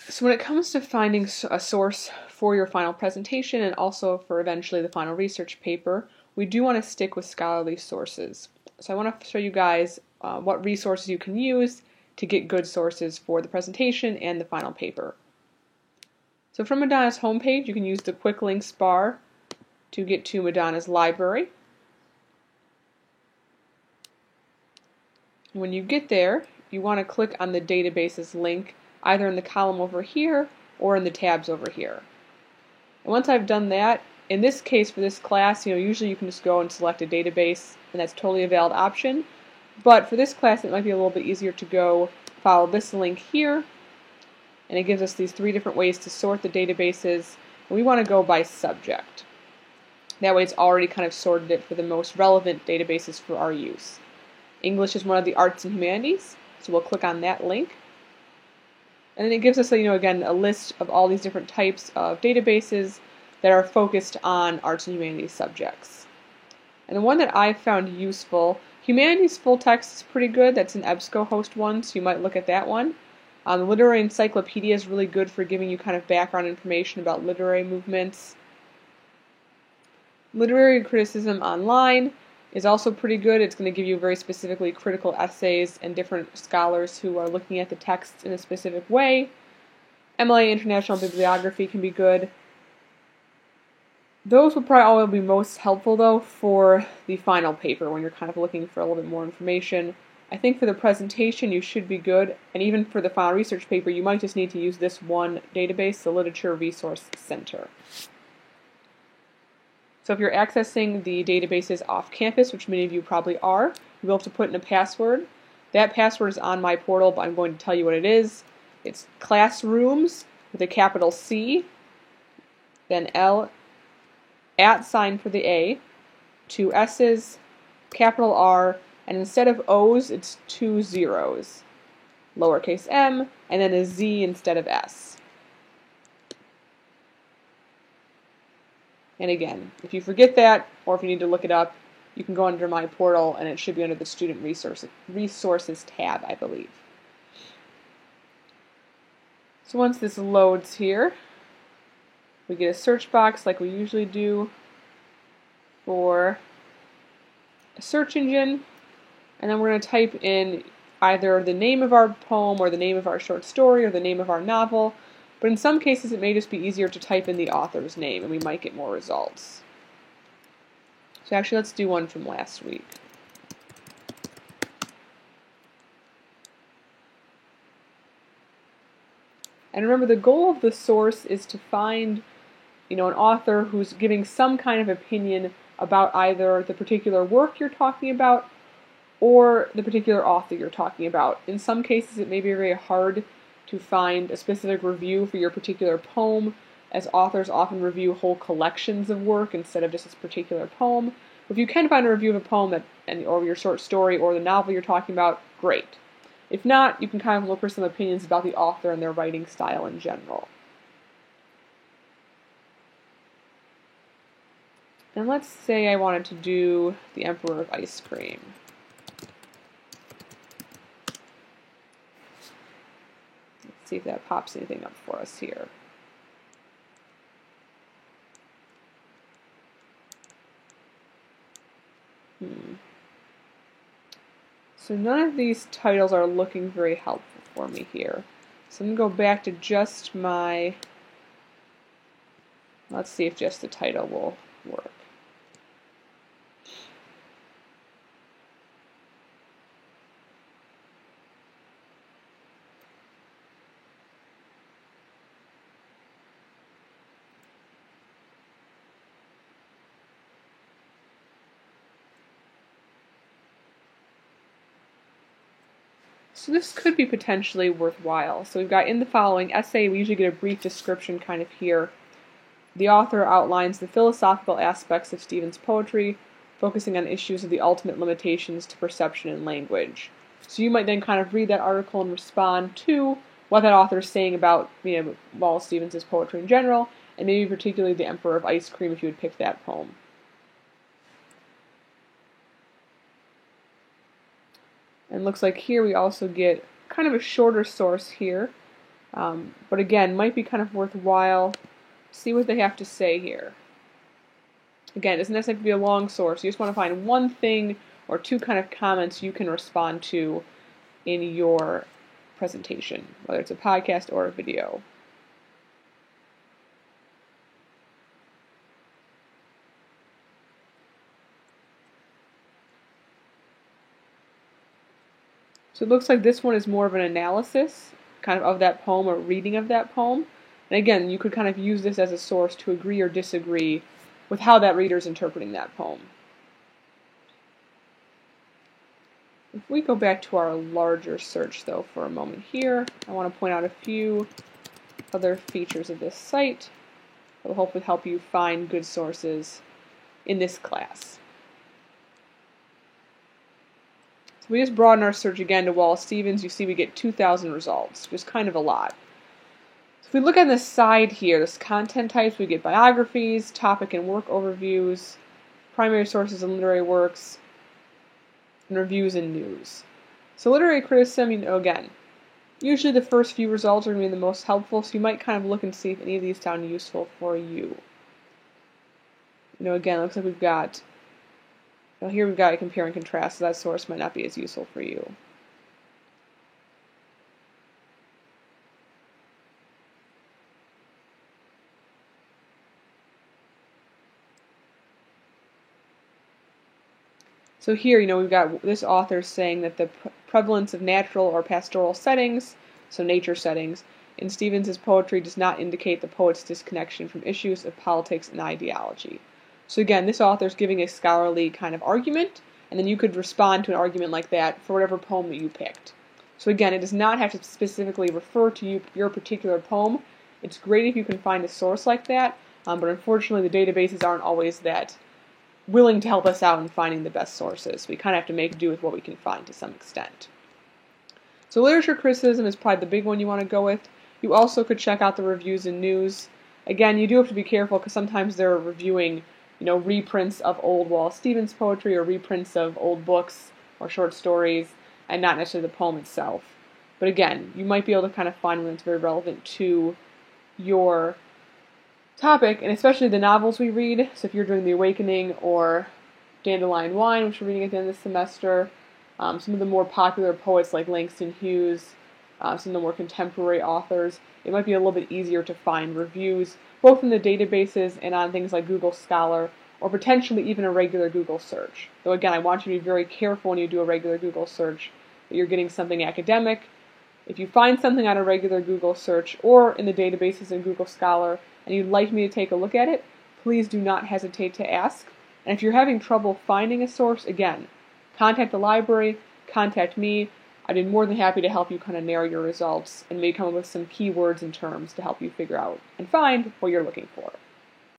So when it comes to finding a source for your final presentation and also for eventually the final research paper, we do want to stick with scholarly sources. So I want to show you guys what resources you can use to get good sources for the presentation and the final paper. So from Madonna's homepage, you can use the quick links bar to get to Madonna's library. When you get there, you want to click on the databases link either in the column over here or in the tabs over here. And once I've done that, in this case for this class, usually you can just go and select a database, and that's totally a valid option. But for this class, it might be a little bit easier to go follow this link here, and it gives us these 3 different ways to sort the databases, and we want to go by subject. That way it's already kind of sorted it for the most relevant databases for our use. English is one of the arts and humanities, so we'll click on that link. And then it gives us, again, a list of all these different types of databases that are focused on arts and humanities subjects. And the one that I found useful, Humanities Full Text is pretty good. That's an EBSCOhost one, so you might look at that one. The Literary Encyclopedia is really good for giving you kind of background information about literary movements. Literary Criticism Online is also pretty good. It's going to give you very specifically critical essays and different scholars who are looking at the texts in a specific way. MLA International Bibliography can be good. Those would probably all be most helpful, though, for the final paper when you're kind of looking for a little bit more information. I think for the presentation you should be good, and even for the final research paper you might just need to use this one database, the Literature Resource Center. So if you're accessing the databases off campus, which many of you probably are, you will have to put in a password. That password is on my portal, but I'm going to tell you what it is. It's classrooms with a capital C, then L, @ for the A, 2 S's, capital R, and instead of O's, it's 2 zeros, lowercase m, and then a Z instead of S. And again, if you forget that, or if you need to look it up, you can go under my portal, and it should be under the Student Resources tab, I believe. So once this loads here, we get a search box like we usually do for a search engine, and then we're going to type in either the name of our poem or the name of our short story or the name of our novel. But in some cases it may just be easier to type in the author's name and we might get more results. So actually let's do one from last week. And remember, the goal of the source is to find an author who's giving some kind of opinion about either the particular work you're talking about or the particular author you're talking about. In some cases it may be very hard to find a specific review for your particular poem, as authors often review whole collections of work instead of just this particular poem. If you can find a review of a poem or your short story or the novel you're talking about, great. If not, you can kind of look for some opinions about the author and their writing style in general. And let's say I wanted to do The Emperor of Ice Cream. See if that pops anything up for us here. So none of these titles are looking very helpful for me here. So I'm going to go back to just my... Let's see if just the title will work. So this could be potentially worthwhile. So we've got in the following essay, we usually get a brief description kind of here. The author outlines the philosophical aspects of Stevens' poetry, focusing on issues of the ultimate limitations to perception and language. So you might then kind of read that article and respond to what that author is saying about Wallace Stevens' poetry in general, and maybe particularly The Emperor of Ice Cream if you would pick that poem. And looks like here we also get kind of a shorter source here. But again, might be kind of worthwhile. See what they have to say here. Again, it doesn't necessarily have to be a long source. You just want to find one thing or two kind of comments you can respond to in your presentation, whether it's a podcast or a video. So it looks like this one is more of an analysis kind of that poem or reading of that poem. And again, you could kind of use this as a source to agree or disagree with how that reader is interpreting that poem. If we go back to our larger search though for a moment here, I want to point out a few other features of this site that will hopefully help you find good sources in this class. So we just broaden our search again to Wallace Stevens. You see we get 2,000 results, which is kind of a lot. So if we look on the side here, this content types, we get biographies, topic and work overviews, primary sources and literary works, and reviews and news. So literary criticism, again, usually the first few results are going to be the most helpful, so you might kind of look and see if any of these sound useful for you. Again, it looks like we've got, here we've got a compare and contrast, so that source might not be as useful for you. So here, we've got this author saying that the prevalence of natural or pastoral settings, so nature settings, in Stevens's poetry does not indicate the poet's disconnection from issues of politics and ideology. So again, this author is giving a scholarly kind of argument, and then you could respond to an argument like that for whatever poem that you picked. So again, it does not have to specifically refer to your particular poem. It's great if you can find a source like that, but unfortunately the databases aren't always that willing to help us out in finding the best sources. We kind of have to make do with what we can find to some extent. So literature criticism is probably the big one you want to go with. You also could check out the reviews and news. Again, you do have to be careful because sometimes they're reviewing reprints of old Wallace Stevens poetry or reprints of old books or short stories and not necessarily the poem itself. But again, you might be able to kind of find one that's very relevant to your topic, and especially the novels we read. So if you're doing The Awakening or Dandelion Wine, which we're reading at the end of the semester, some of the more popular poets like Langston Hughes, some of the more contemporary authors, it might be a little bit easier to find reviews, both in the databases and on things like Google Scholar, or potentially even a regular Google search. Though again, I want you to be very careful when you do a regular Google search that you're getting something academic. If you find something on a regular Google search or in the databases in Google Scholar and you'd like me to take a look at it, please do not hesitate to ask. And if you're having trouble finding a source, again, contact the library, contact me. I'd be more than happy to help you kind of narrow your results and maybe come up with some keywords and terms to help you figure out and find what you're looking for.